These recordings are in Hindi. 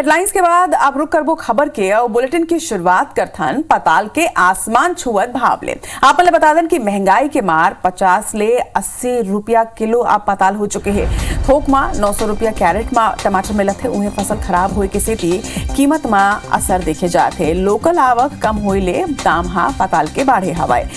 हेडलाइंस के बाद अब रुक करबो खबर के और बुलेटिन की शुरुआत करथन पताल के आसमान छुअत भाव ले। आप बता दें कि महंगाई के मार 50 ले 80 रुपया किलो अब पताल हो चुके हैं। थोक में 900 रुपया कैरेट में टमाटर मिलत है। उन्हें फसल खराब होए के सेती कीमत में असर देखे जाते। लोकल आवक कम होए ले दाम हा पताल के बाढ़े हवाए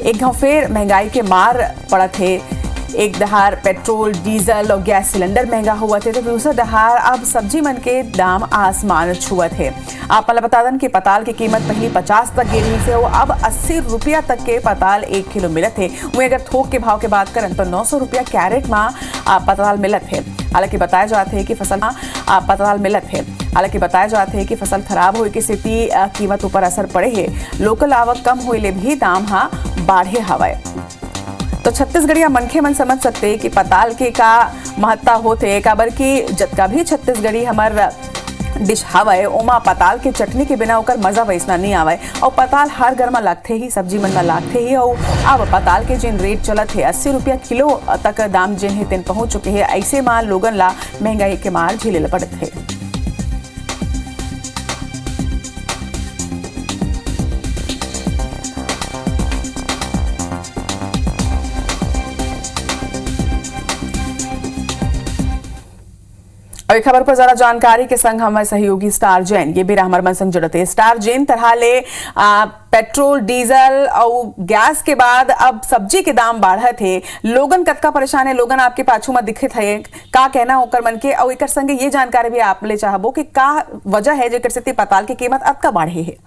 एक घाव फिर महंगाई के मार पड़त है। एक दहार पेट्रोल डीजल और गैस सिलेंडर महंगा हुआ थे तो दूसरा दहार अब सब्जी मन के दाम आसमान छुअत है। आप बता दें कि पताल की कीमत पहली 50 तक गिरी से अब 80 रुपया तक के पताल 1 किलो मिलत है। वहीं अगर थोक के भाव की बात करें तो 900 रुपया कैरेट में पताल मिलत है। हालांकि बताया जाते हैं कि फसल पताल मिलत है। हालांकि बताया जाते हैं कि फसल खराब होए की स्थिति कीमत ऊपर असर पड़े है। लोकल आवक कम होए भी दाम बाढ़े हवाए तो छत्तीसगढ़िया मनखे मन समझ सकते कि पताल के का महत्ता होते काबर की जतका भी छत्तीसगढ़ी हमार डिश हवाए ओमा पताल के चटनी के बिना ओकर मजा वैसना नहीं आवे और पताल हर घर में लगते ही सब्जी मन में लगते ही और अब पताल के जिन रेट चलत है 80 रुपया किलो तक दाम जिन है तेन पहुंच चुके हैं। ऐसे में लोगन ला महंगाई के मार झेले पड़त है। और खबर पर जरा जानकारी के संग हमारे सहयोगी स्टार जैन ये भी हमारे मन संग जुड़ते हैं। स्टार जैन तरह ले पेट्रोल डीजल और गैस के बाद अब सब्जी के दाम बढ़े थे। लोगन कतका परेशान है, लोगन आपके पाछू में दिखत है का कहना होकर मन के और एक संगे ये जानकारी भी आप ले चाहबो कि का वजह है जेकर से पताल की कीमत अब का बढ़े है।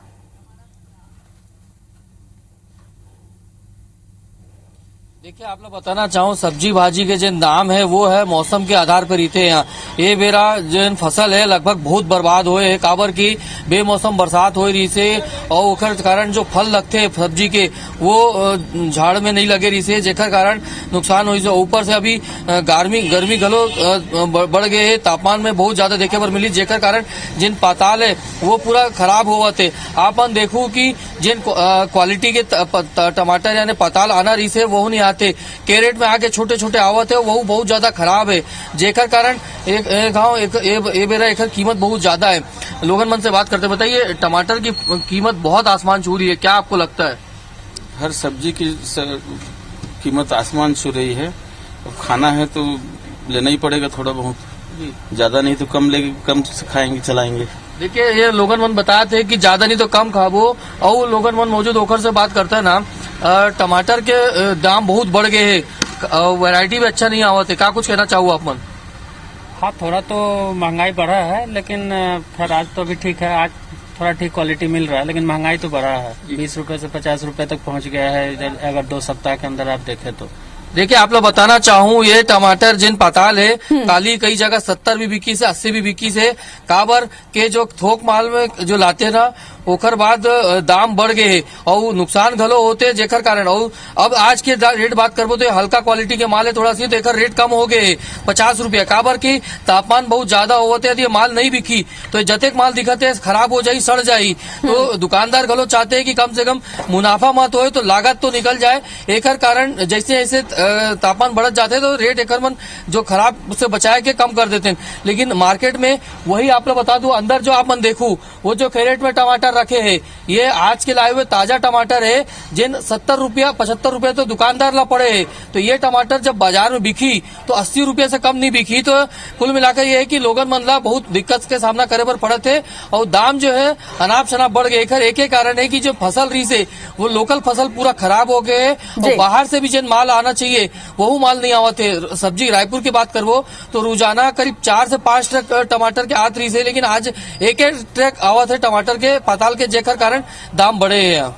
देखिए आप लोग बताना चाहूँ सब्जी भाजी के जो दाम है वो है मौसम के आधार पर रहते हैं। यहाँ ये बेरा जो फसल है लगभग बहुत बर्बाद हुए है काबर की बेमौसम बरसात हो रही से और ओकर कारण जो फल लगते हैं सब्जी के वो झाड़ में नहीं लगे रही से जेकर कारण नुकसान हुई से ऊपर से अभी गर्मी गलो बढ़ गए है। तापमान में बहुत ज्यादा देखे पर मिली जेकर कारण जिन पताल है वो पूरा खराब हुआ थे। आप देखू की जिन क्वालिटी के टमाटर यानी पताल आना रही से वो नहीं आते कैरेट में आके छोटे छोटे आवत है वो बहुत ज्यादा खराब है जेकर कारण एक बेरा एक कीमत बहुत ज्यादा है। लोगन मन से बात करते बताइए टमाटर की कीमत बहुत आसमान छू रही है, क्या आपको लगता है? हर सब्जी की कीमत आसमान छू रही है। खाना है तो लेना ही पड़ेगा थोड़ा बहुत, ज्यादा नहीं तो कम से खाएंगे चलाएंगे। देखिए ये लोगन मन बताते हैं कि ज्यादा नहीं तो कम खाबो और लोगन मन मौजूद होकर से बात करता है ना टमाटर के दाम बहुत बढ़ गए हैं, वैरायटी भी अच्छा नहीं आवत है। क्या कुछ कहना चाहूँ आप मन? हाँ थोड़ा तो महंगाई बढ़ा है लेकिन फिर आज तो अभी ठीक है, आज थोड़ा ठीक क्वालिटी मिल रहा है लेकिन महंगाई तो बढ़ा है। 20 रुपए से 50 रुपए तक पहुंच गया है अगर 2 सप्ताह के अंदर आप देखें तो। देखिए आप लोग बताना चाहूँ ये टमाटर जिन पताल है काली कई जगह 70 भी बिकी से 80 भी बिकी से काबर के जो थोक माल में जो लाते ना ओकर बाद दाम बढ़ गए है और नुकसान घलो होते जेकर कारण। और अब आज के रेट बात करबो तो हल्का क्वालिटी के माल है थोड़ा सी तो एक रेट कम हो गए 50 रुपया काबर की तापमान बहुत ज्यादा होते है। ये माल नहीं बिकी तो जतेक माल दिखते है खराब हो जाये सड़ जाये तो दुकानदार घलो चाहते है कि कम से कम मुनाफा मत हो तो लागत तो निकल जाए। एक कारण जैसे जैसे तापमान बढ़त जाते हैं तो रेट एक मन जो खराब से बचाए के कम कर देते हैं। लेकिन मार्केट में वही आप लोग बता दू अंदर जो आप मन देखू वो जो कैरेट में टमाटर रखे हैं ये आज के लाए हुए ताजा टमाटर है जिन 70 रुपया 75 रुपया तो दुकानदार ला पड़े है। तो ये टमाटर जब बाजार में बिकी तो 80 रुपया से कम नहीं बिकी। तो कुल मिलाकर ये है कि लोगन मन ला बहुत दिक्कत के सामना करे पर पड़त है और दाम जो है अनाप शनाप बढ़ गए। एक ही कारण है कि जो फसल रही से वो लोकल फसल पूरा खराब हो गए और बाहर से भी जिन माल आना चाहिए वो माल नहीं आवत है। सब्जी रायपुर की बात करवो तो रोजाना करीब 4 से 5 ट्रक टमाटर के आत रही से लेकिन आज एक ट्रक आवत है टमाटर के पताल के जेकर कारण दाम बढ़े हैं।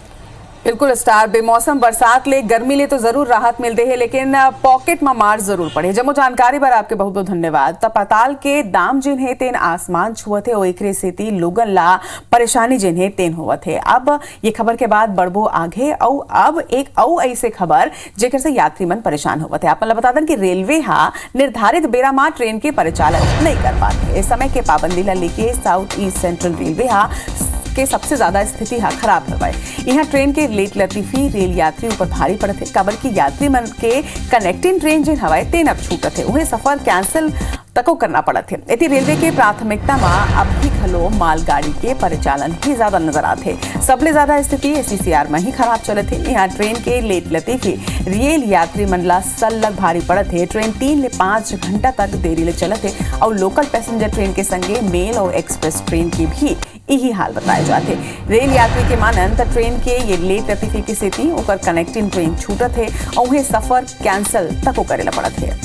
बिल्कुल स्टार बेमौसम बरसात ले गर्मी ले तो जरूर राहत मिलते है लेकिन पॉकेट में मार जरूर पड़े। जब जानकारी पर आपके बहुत बहुत धन्यवाद। तब पताल के दाम जिन है तेन आसमान छुअत है और एकरे सेती लोगन ला परेशानी जिन है तेन होवत है। अब ये खबर के बाद बढ़बो आगे और अब एक और ऐसे खबर जेकर से यात्री मन परेशान होवत है। आप बता दें कि रेलवे निर्धारित बेरा में ट्रेन के परिचालन नहीं कर पाते। इस समय के पाबंदी ला लेके साउथ ईस्ट सेंट्रल रेलवे के सबसे ज्यादा स्थिति खराब करवाए। यहाँ ट्रेन के लेट लतीफी रेल यात्री ऊपर भारी पड़ते काबर की यात्री मन के कनेक्टिंग ट्रेन जिन हवाए तेन अब छूटत है उन्हें सफर कैंसिल तको करना पड़ा थे। इति रेलवे के प्राथमिकता में अब भी घलो मालगाड़ी के परिचालन ही ज्यादा नजर आते। सबले ज्यादा स्थिति एससीसीआर में ही खराब चले थे। यहाँ ट्रेन के लेट लतीफी रेल यात्री मनला सल्लग भारी पड़े थे। ट्रेन 3 ले 5 घंटा तक देरी ले चले थे और लोकल पैसेंजर ट्रेन के संगे मेल और एक्सप्रेस ट्रेन की भी यही हाल बताए जाते। रेल यात्री के मानन त ट्रेन के ये लेट लतीफी की स्थिति ओकर कनेक्टिंग ट्रेन छूटत है और उन्हें सफर कैंसिल तको करेला पड़त है।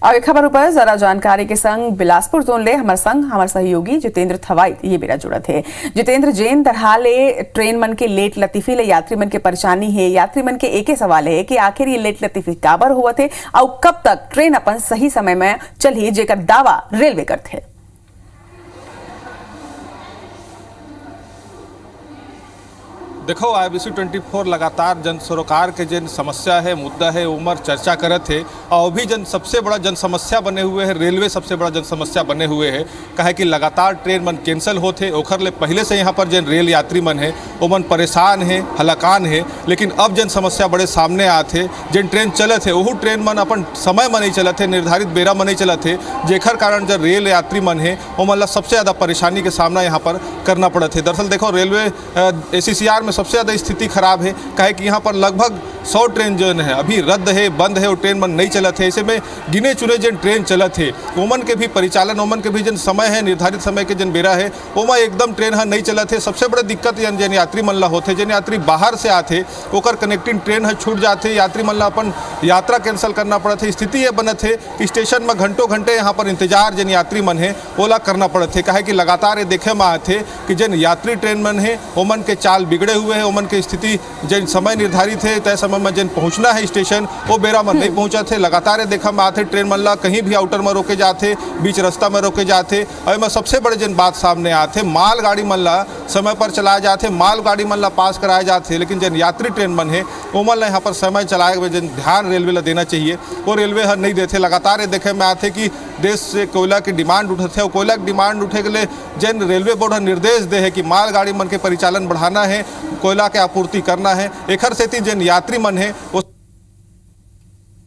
और एक खबर ऊपर जरा जानकारी के संग बिलासपुर जोन ले हमार संग हमार सहयोगी जितेंद्र थवाई ये बेरा जुड़ा थे। जितेंद्र, जैन तरहाले ट्रेन मन के लेट लतीफी ले यात्री मन के परेशानी है। यात्री मन के एक ही सवाल है कि आखिर ये लेट लतीफी काबर हुआ थे और कब तक ट्रेन अपन सही समय में चली, जेकर दावा रेलवे करते। देखो IBC 24 लगातार जन सरोकार के जन समस्या है, मुद्दा है, उमर चर्चा करत है और भी जन सबसे बड़ा जन समस्या बने हुए है। रेलवे सबसे बड़ा जन समस्या बने हुए है कहे कि लगातार ट्रेन मन कैंसिल होते ओखर ले पहले से यहाँ पर जन रेल यात्री मन है वो मन परेशान है, हलाकान है। लेकिन अब जन समस्या बड़े सामने आते जन ट्रेन चलत है वह ट्रेन मन अपन समय में नहीं चलत है, निर्धारित बेरा में नहीं चलत है, जेखर कारण जब रेल यात्री मन है वो मतलब सबसे ज़्यादा परेशानी के सामना यहाँ पर करना पड़त है। दरअसल देखो रेलवे ACCR में सबसे ज़्यादा स्थिति खराब है कहे कि यहाँ पर लगभग 100 ट्रेन जो है अभी रद्द है, बंद है और ट्रेन मन नहीं चलत है। ऐसे में गिने चुने जन ट्रेन चलत है ओमन के भी परिचालन, ओमन के भी जन समय है, निर्धारित समय के जन बेरा है ओमा एकदम ट्रेन है नहीं चलत है। सबसे बड़ा दिक्कत जन यात्री मन ला होते, जन यात्री बाहर से आते ओकर कनेक्टिंग ट्रेन है छूट जाते, यात्री मन ला अपन यात्रा कैंसिल करना पड़त है। स्थिति ये बनत है कि स्टेशन में घंटों घंटे यहाँ पर इंतजार जन यात्री मन है ओला करना पड़त है कहे कि लगातार ये देखे में आते कि जन यात्री ट्रेन मन है ओमन के चाल बिगड़े हुए है, ओमन के स्थिति जन समय निर्धारित है तय समय में जन पहुंचना है स्टेशन वो बेरा में नहीं पहुंचा थे। लगातार देखा में आते ट्रेन मन ला कहीं भी आउटर में रोके जाते, बीच रास्ता में रोके जाते और में सबसे बड़े जन बात सामने आते मालगाड़ी मन ला समय पर चलाए जाते, मालगाड़ी मन ला पास कराए जाते। लेकिन जन यात्री ट्रेन मन है वो मन ला यहाँ पर समय चलाए हुए जन ध्यान रेलवे ला देना चाहिए वो रेलवे हर नहीं देते। लगातार देखे में आते कि देश से कोयला की डिमांड उठते और कोयला की डिमांड उठे के लिए जन रेलवे बोर्ड निर्देश दे है कि मालगाड़ी मन के परिचालन बढ़ाना है, कोयला के आपूर्ति करना है। एखर सेती जन यात्री मन है वो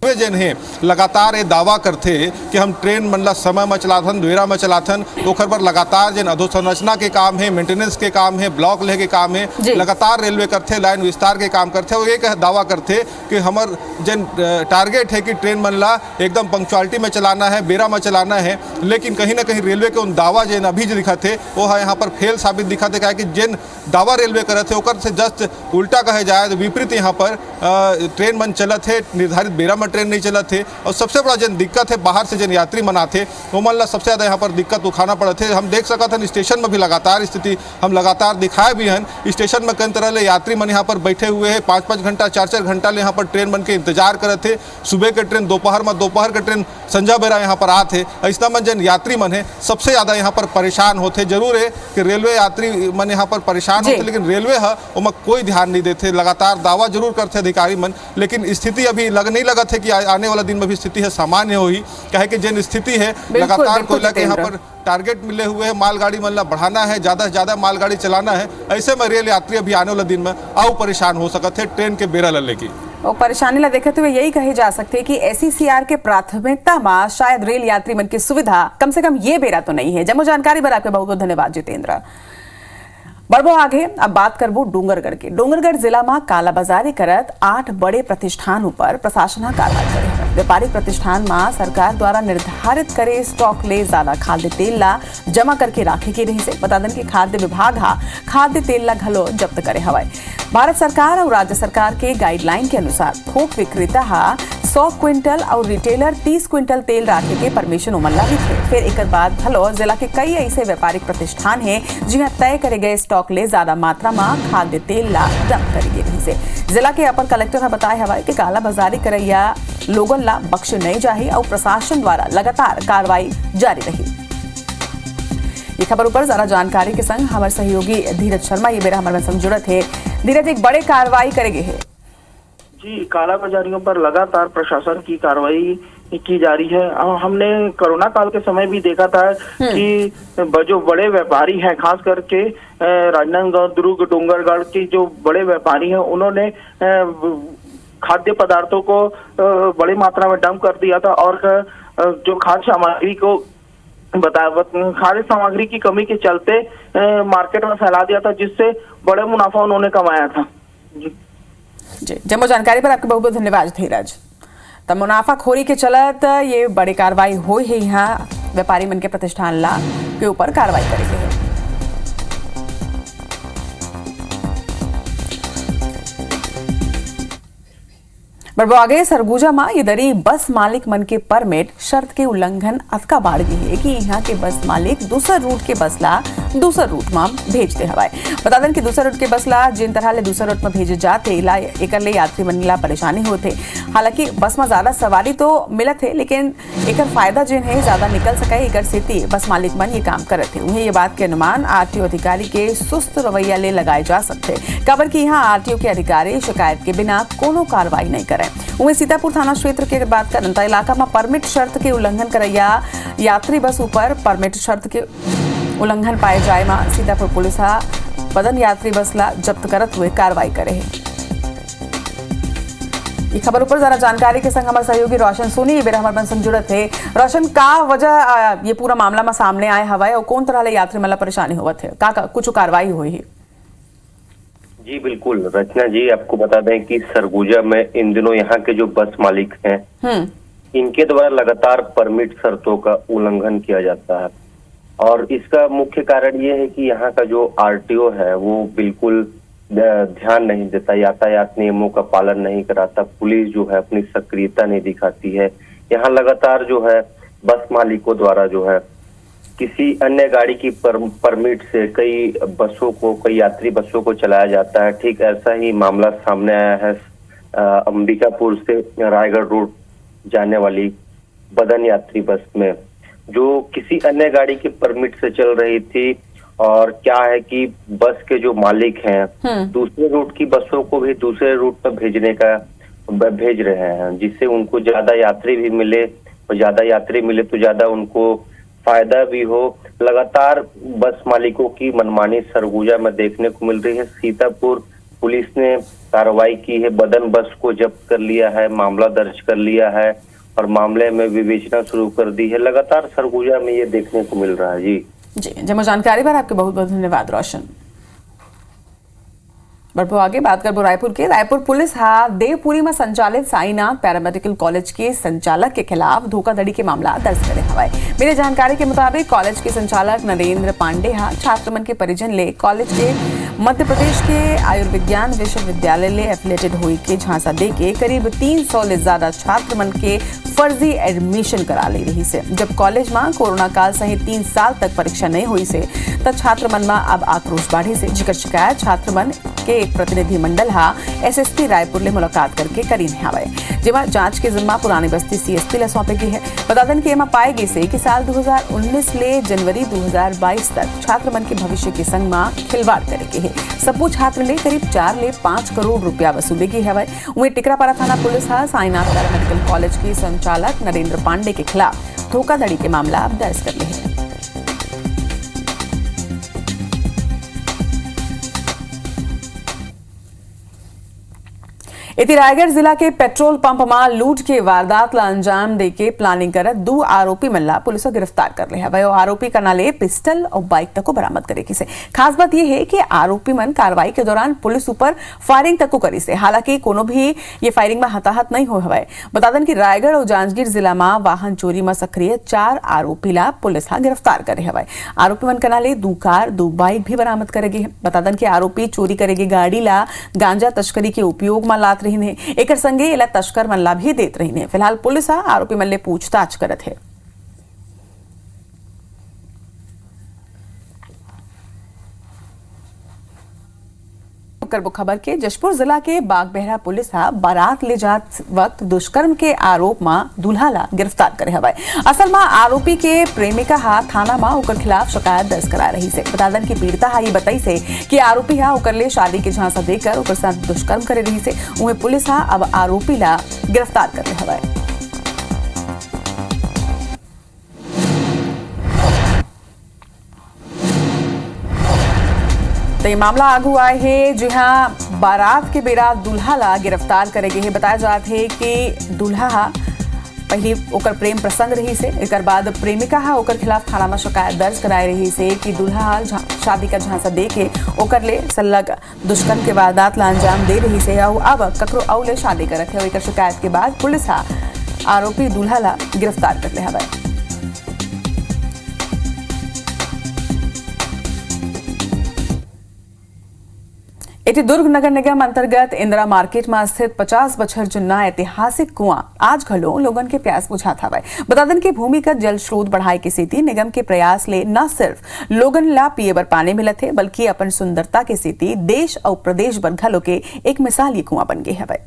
जन है लगातार ये दावा करते कि हम ट्रेन मन ला समय में चलाथन, बेरा में चलाथन। ओखर पर लगातार जन अधोसंरचना के काम है, मेंटेनेंस के काम है, ब्लॉक ले के काम है, लगातार रेलवे करते, लाइन विस्तार के काम करते और एक दावा करते कि हमर जन टारगेट है कि ट्रेन मन ला एकदम पंक्चुअलिटी में चलाना है, बेरा में चलाना है। लेकिन कहीं ना कहीं रेलवे के उन दावा जन अभी जो दिखाते वो है यहाँ पर फेल साबित दिखाते क्या कि जन दावा रेलवे करते ओकर से जस्ट उल्टा कहे जाए तो विपरीत यहाँ पर ट्रेन मन चलत है, निर्धारित बेरा में ट्रेन नहीं चलत थे। और सबसे बड़ा जन दिक्कत है बाहर से जन यात्री मन आते वो मन ला सबसे ज़्यादा यहाँ पर दिक्कत उठाना पड़े थे। हम देख सकते हैं स्टेशन में भी लगातार स्थिति हम लगातार दिखाए भी हैं। स्टेशन में कई तरह ले यात्री मन यहाँ पर बैठे हुए हैं, 5-5 घंटा 4-4 घंटा ले यहाँ पर ट्रेन मन के इंतजार करते थे। सुबह के ट्रेन दोपहर में, दोपहर के ट्रेन संजा बेरा यहाँ पर आते। ऐसा में जन यात्री मन है सबसे ज़्यादा यहाँ पर परेशान होते। जरूर है कि रेलवे यात्री मन यहाँ पर परेशान होते लेकिन रेलवे है वो कोई ध्यान नहीं देते। लगातार दावा जरूर करते अधिकारी मन लेकिन स्थिति अभी नहीं लगा थे कि आने वाला दिन में भी स्थिति है सामान्य होगी कहे कि जन स्थिति है लगातार कोयला के यहाँ पर टारगेट मिले हुए हैं, मालगाड़ी मन ला बढ़ाना है, ज़्यादा से ज़्यादा मालगाड़ी चलाना है। ऐसे में रेल यात्री अभी आने वाला दिन में और परेशान हो सकते हैं ट्रेन के बेरा लल्ले की और परेशानी ला देखते हुए यही कहे जा सकते हैं कि ACCR के प्राथमिकता में शायद रेल यात्री मन की सुविधा कम से कम ये बेरा तो नहीं है। जम्मू जानकारी पर आपके बहुत बहुत धन्यवाद जितेंद्र। बढ़बो आगे, अब बात करबो डूंगरगढ़ के। डूंगरगढ़ जिला में कालाबाजारी करत 8 बड़े प्रतिष्ठान ऊपर प्रशासन कार्रवाई करे। व्यापारिक प्रतिष्ठान में सरकार द्वारा निर्धारित करे स्टॉक ले ज्यादा खाद्य तेल ला जमा करके राखे के रही से बता दें कि खाद्य विभाग खाद्य तेल ला घलो जब्त करे हवाए। भारत सरकार और राज्य सरकार के गाइडलाइन के अनुसार थोक विक्रेता 100 क्विंटल और रिटेलर 30 क्विंटल तेल राखे के परमिशन उमल्ला भी थे। फिर एक बाद भलो जिला के कई ऐसे व्यापारिक प्रतिष्ठान हैं जिन्हें तय करे गए स्टॉक ले ज्यादा मात्रा में खाद्य तेल ला जब्त करी गई से। जिला के अपर कलेक्टर ने बताया हवा कि कालाबाजारी करैया लोगन ला बख्श नहीं जाही और प्रशासन द्वारा लगातार कार्रवाई जारी रही। ये खबर ऊपर जरा जानकारी के संग हमारे सहयोगी धीरज शर्मा ये बेरा हमारे संग जुड़त है। धीरज, एक बड़े कार्रवाई करेंगे है। जी, काला बाजारियों पर लगातार प्रशासन की कार्रवाई की जा रही है। हमने कोरोना काल के समय भी देखा था कि जो बड़े व्यापारी हैं, खास करके राजनांदगांव, दुर्ग, डोंगरगढ़ के जो बड़े व्यापारी हैं, उन्होंने खाद्य पदार्थों को बड़ी मात्रा में डंप कर दिया था और जो खाद्य सामग्री को खाद्य सामग्री की कमी के चलते मार्केट में फैला दिया था, जिससे बड़े मुनाफा उन्होंने कमाया था। जी, जम्मू जानकारी पर आपके बहुत बहुत धन्यवाद धीरज। तब मुनाफाखोरी के चलत ये बड़ी कार्रवाई हुई है। यहाँ व्यापारी मन के प्रतिष्ठान ला के ऊपर कार्रवाई करेगी। बढ़ो आगे सरगुजा में ये दरी बस मालिक मन के परमिट शर्त के उल्लंघन अतका बाढ़ गई है कि यहाँ के बस मालिक दूसर रूट के बस ला दूसर रूट में भेजते हवाए। बता दें कि दूसर रूट के बस ला जिन तरह ले दूसर रूट में भेजे जाते ला एकर ले यात्री मन ला परेशानी होते। हालांकि बस में ज्यादा सवारी तो मिलत है, लेकिन एकर फायदा जिन है ज्यादा निकल सके एकर सेती बस मालिक मन ये काम करत है। उन्हें ये बात के अनुमान आरटीओ अधिकारी के सुस्त रवैया ले लगाए जा सकते, खबर की यहाँ आरटीओ के अधिकारी शिकायत के बिना कोनो कार्रवाई नहीं करे। वहीं सीतापुर थाना क्षेत्र के बात करें तो इलाका में परमिट शर्त के उल्लंघन करैया यात्री बस ऊपर परमिट शर्त के उल्लंघन पाए जाए में सीतापुर पुलिस बदन यात्री बस ला जब्त करत हुए कार्रवाई करे है। ये खबर ऊपर जरा जानकारी के संग हमारे सहयोगी रोशन सोनी बेरा हमारे मन संग जुड़त है। रोशन, का वजह ये पूरा मामला में सामने आए हवा और कौन तरह ले यात्री मतलब परेशानी होवत है, का कुछ कार्रवाई हुई है? जी बिल्कुल रचना जी, आपको बता दें कि सरगुजा में इन दिनों यहाँ के जो बस मालिक हैं इनके द्वारा लगातार परमिट शर्तों का उल्लंघन किया जाता है और इसका मुख्य कारण ये है कि यहाँ का जो आरटीओ है वो बिल्कुल ध्यान नहीं देता, यातायात नियमों का पालन नहीं कराता, पुलिस जो है अपनी सक्रियता नहीं दिखाती है। यहाँ लगातार जो है बस मालिकों द्वारा जो है किसी अन्य गाड़ी की परमिट से कई यात्री बसों को चलाया जाता है। ठीक ऐसा ही मामला सामने आया है अंबिकापुर से रायगढ़ रूट जाने वाली बदन यात्री बस में, जो किसी अन्य गाड़ी की परमिट से चल रही थी। और क्या है कि बस के जो मालिक हैं दूसरे रूट की बसों को भी दूसरे रूट पर भेज रहे हैं, जिससे उनको ज्यादा यात्री भी मिले और ज्यादा यात्री मिले तो ज्यादा उनको फायदा भी हो। लगातार बस मालिकों की मनमानी सरगुजा में देखने को मिल रही है। सीतापुर पुलिस ने कार्रवाई की है, बदन बस को जब्त कर लिया है, मामला दर्ज कर लिया है और मामले में विवेचना शुरू कर दी है। लगातार सरगुजा में ये देखने को मिल रहा है। जी जमा जानकारी पर आपके बहुत बहुत धन्यवाद रोशन। बढ़ो आगे बात करबो रायपुर के। रायपुर पुलिस देवपुरी में संचालित साईनाथ पैरामेडिकल कॉलेज के संचालक के खिलाफ धोखाधड़ी के मामला दर्ज करे हवाए। मेरे जानकारी के मुताबिक कॉलेज के संचालक नरेंद्र पांडे छात्र मन के परिजन ले कॉलेज के मध्य प्रदेश के आयुर्विज्ञान विश्वविद्यालय ले एफिलेटेड हुई के झांसा दे के करीब 300 ले ज्यादा छात्र मन के फर्जी एडमिशन करा ले रही से। जब कॉलेज में कोरोना काल सहित 3 साल तक परीक्षा नहीं हुई से तब छात्र मन में अब आक्रोश बढ़ी से, जिकर शिकायत छात्र मन के एक प्रतिनिधि मंडल एसएसपी रायपुर ले मुलाकात करके करी हवाए, जेमा जांच के जिम्मा पुरानी बस्ती सीएसपी ले सौंपे गई है। बता दें कि एमा पाए गए से कि साल 2019 ले जनवरी 2022 तक छात्र मन के भविष्य के संग में खिलवाड़ करे है। सबू छात्र ले करीब 4 ले 5 करोड़ रुपया वसूले गई हवाए। वहीं टिकरापारा थाना पुलिस साईनाथ पैरामेडिकल कॉलेज के संचालक नरेंद्र पांडे के खिलाफ धोखाधड़ी के मामला दर्ज कर लिया है। इति रायगढ़ जिला के पेट्रोल पंप में लूट के वारदात ला अंजाम देके प्लानिंग करत 2 आरोपी मन ला पुलिस गिरफ्तार कर ले है। आरोपी का नाले पिस्टल और बाइक तक को बरामद करे से। खास बात यह है कि आरोपी मन कार्रवाई के दौरान पुलिस ऊपर फायरिंग तक को करी से। हालांकि कोनो भी ये फायरिंग में हताहत नहीं हो हवाए। बता दें कि रायगढ़ और जांजगीर जिला में वाहन चोरी में सक्रिय 4 आरोपी ला पुलिस गिरफ्तार करे हवाए। आरोपी मन का नाले 2 कार 2 बाइक भी बरामद करेगी। बता दें कि आरोपी चोरी करेगी गाड़ी ला गांजा तस्करी के उपयोग में लात रही है, एक संगे इला तस्कर मन ला भी देत रही है। फिलहाल पुलिस आरोपी मन ले पूछताछ करत है। करबो खबर के जशपुर जिला के बागबहरा पुलिस बारात ले जात वक्त दुष्कर्म के आरोप में दूल्हा ला गिरफ्तार करे हवाए। असल में आरोपी के प्रेमिका थाना में ओकर खिलाफ शिकायत दर्ज करा रही से। बतादन की पीड़िता ये बताई से कि आरोपी ओकर ले शादी के झांसा देकर ओकर साथ दुष्कर्म करे रही से। उन्हें पुलिस अब आरोपी ला गिरफ्तार कर रहे हवाए। तो ये मामला आगू आए है जी हाँ बारात के बेरा दूल्हा ला गिरफ्तार करेगे है। बताया जात है कि दूल्हा पहले ओकर प्रेम प्रसंग रही से, एक बाद प्रेमिका ओकर खिलाफ थाना में शिकायत दर्ज कराए रही से कि दूल्हा शादी का झांसा दे के ओकर ले सलग दुष्कर्म के वारदात ला अंजाम दे रही से और अब ककरो और ले शादी करत है। एकर शिकायत के बाद पुलिस आरोपी दूल्हा ला गिरफ्तार कर ले हवाए। इति दुर्ग नगर निगम अंतर्गत इंदिरा मार्केट में स्थित 50 बछर जुन्ना ऐतिहासिक कुआं आज घलो लोगन के प्यास बुझात हवाए। बतादन के भूमिगत जल स्रोत बढ़ाए के सेती निगम के प्रयास ले न सिर्फ लोगन ला पिए बर पानी मिलत है बल्कि अपन सुंदरता के सेती देश और प्रदेश भर घलो के एक मिसाल ये कुआं बन गए हवाए।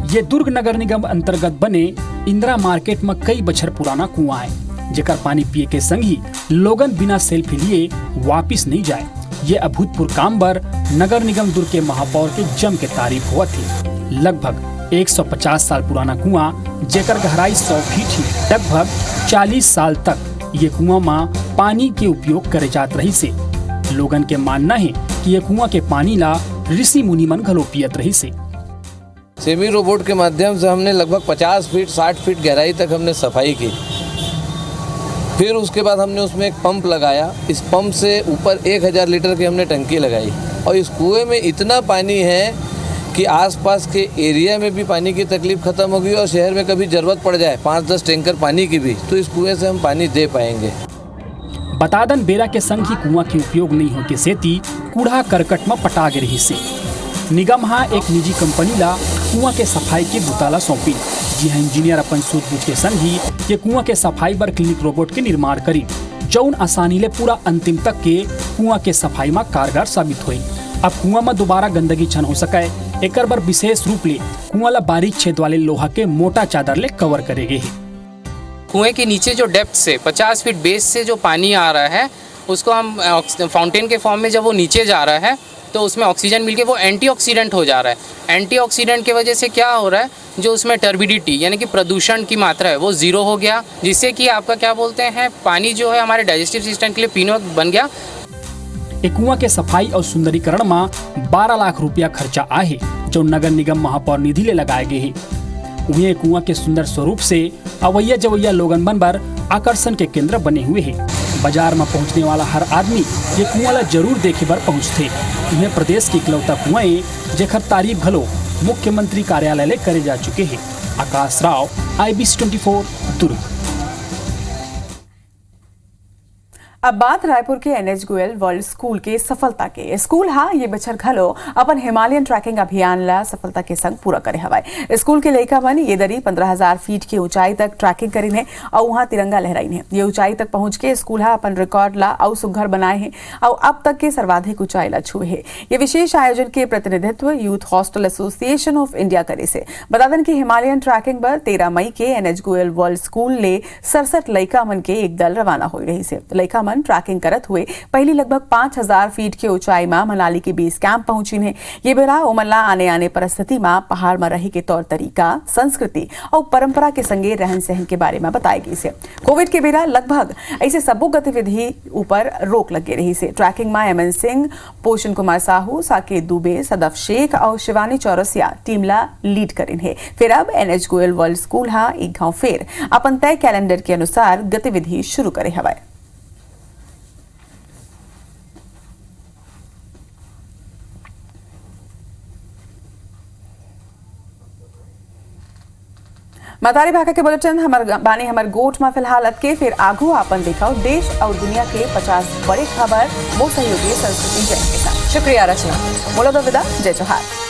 ये दुर्ग नगर निगम अंतर्गत बने इंदिरा मार्केट में कई बछर पुराना कुआं है जेकर पानी पिए के संग ही लोगन बिना सेल्फी लिए वापिस नहीं जाए। ये अभूतपूर्व काम बर नगर निगम दुर्ग के महापौर के जम के तारीफ हुआ थी। लगभग 150 साल पुराना कुआं जेकर गहराई 100 फीट ही लगभग 40 साल तक ये कुआं में पानी के उपयोग करे जात रही से। लोगन के मानना है कि ये कुआं के पानी ला ऋषि मुनि मन घलो पियत रही से। सेमी रोबोट के माध्यम से हमने लगभग 50 फीट 60 फीट गहराई तक हमने सफाई की। फिर उसके बाद हमने उसमें एक पंप लगाया। इस पंप से ऊपर 1000 लीटर की हमने टंकी लगाई और इस कुएं में इतना पानी है कि आसपास के एरिया में भी पानी की तकलीफ खत्म होगी और शहर में कभी जरूरत पड़ जाए 5-10 टैंकर पानी की भी तो इस कुएं से हम पानी दे पाएंगे। बतादन बेरा के संग ही कुआं के उपयोग नहीं हो के सेती कूड़ा करकट में पटा गे रही से। निगम एक निजी कंपनी ला कुआं के सफाई के बुताला सौंपी। जी हाँ, इंजीनियर अपन सूझबूझ के संग ही ये कुआं के सफाई बर क्लिनिक रोबोट के निर्माण करी जौन आसानी ले पूरा अंतिम तक के कुआं के सफाई में कारगर साबित हुई। अब कुआं में दोबारा गंदगी छन हो सके एकर बर विशेष रूप ले कुआं ला बारीक छेद वाले लोहा के मोटा चादर ले कवर करेगे है। कुएं के नीचे जो डेप्थ से 50 फीट बेस से जो पानी आ रहा है उसको हम फाउंटेन के फॉर्म में जब वो नीचे जा रहा है तो उसमें ऑक्सीजन मिलके वो एंटीऑक्सीडेंट हो जा रहा है। एंटीऑक्सीडेंट की वजह से क्या हो रहा है, जो उसमें टर्बिडिटी यानी कि प्रदूषण की मात्रा है वो ज़ीरो हो गया, जिससे कि आपका क्या बोलते हैं पानी जो है हमारे डाइजेस्टिव सिस्टम के लिए पीने बन गया। एक कुआं के सफाई और सुंदरीकरण में 12 लाख रुपया खर्चा आहे जो नगर निगम महापौर निधि ले लगाए गए है। उन्हें कुआं के सुंदर स्वरूप से अवैया जवैया लोगन बनकर आकर्षण के केंद्र बने हुए हैं। बाजार में पहुंचने वाला हर आदमी ये कुआं ला जरूर देखे बर पहुंचते। इन्हें प्रदेश की इकलौता कुआं जेकर तारीफ भलो मुख्यमंत्री कार्यालय ले करे जा चुके हैं। आकाश राव, IBC 24 दुर्ग। अब बात रायपुर के NH गोयल वर्ल्ड स्कूल के सफलता के। स्कूल ये बछर घलो अपन हिमालयन ट्रैकिंग अभियान ला सफलता के संग पूरा करे हवाए। स्कूल के लड़का मन ये दरी 15,000 फीट की ऊंचाई तक ट्रैकिंग करीन है और वहां तिरंगा लहराइन है। ये ऊंचाई तक पहुंच के स्कूल अपन रिकॉर्ड ला और सुघर बनाए हैं और अब तक के सर्वाधिक ऊंचाई ला छुए है। ये विशेष आयोजन के प्रतिनिधित्व youth hostel association of India करे से। बतादन की हिमालयन ट्रैकिंग पर 13 मई के NH गोयल वर्ल्ड स्कूल ले 67 लड़का मन के एक दल रवाना हो रही से। लड़का ट्रैकिंग करत हुए पहली लगभग 5,000 फीट की ऊंचाई में मनाली के बेस कैंप पहुंची है। ये बेरा उमरला आने परिस्थिति में पहाड़ में रही के तौर तरीका, संस्कृति और परंपरा के संगे रहन सहन के बारे में बताएगी से। कोविड के बेरा लगभग ऐसे सबो गतिविधि ऊपर रोक लगे रही से। ट्रैकिंग में MN सिंह, पोषण कुमार साहू, साकेत दुबे, सदफ शेख और शिवानी चौरसिया टीम ला लीड करिन है। फिर अब NH गोयल वर्ल्ड स्कूल एक गांव फेर अपन तय कैलेंडर के अनुसार गतिविधि शुरू करे हवाए। मतारी भाका के बुलेटिन हमार गोठ में फिलहाल अटके। फिर आगू अपन दिखाओ देश और दुनिया के 50 बड़े खबर वो सहयोगी संस्कृति जैन के साथ। शुक्रिया रचना। मोला विदा, जय जोहार।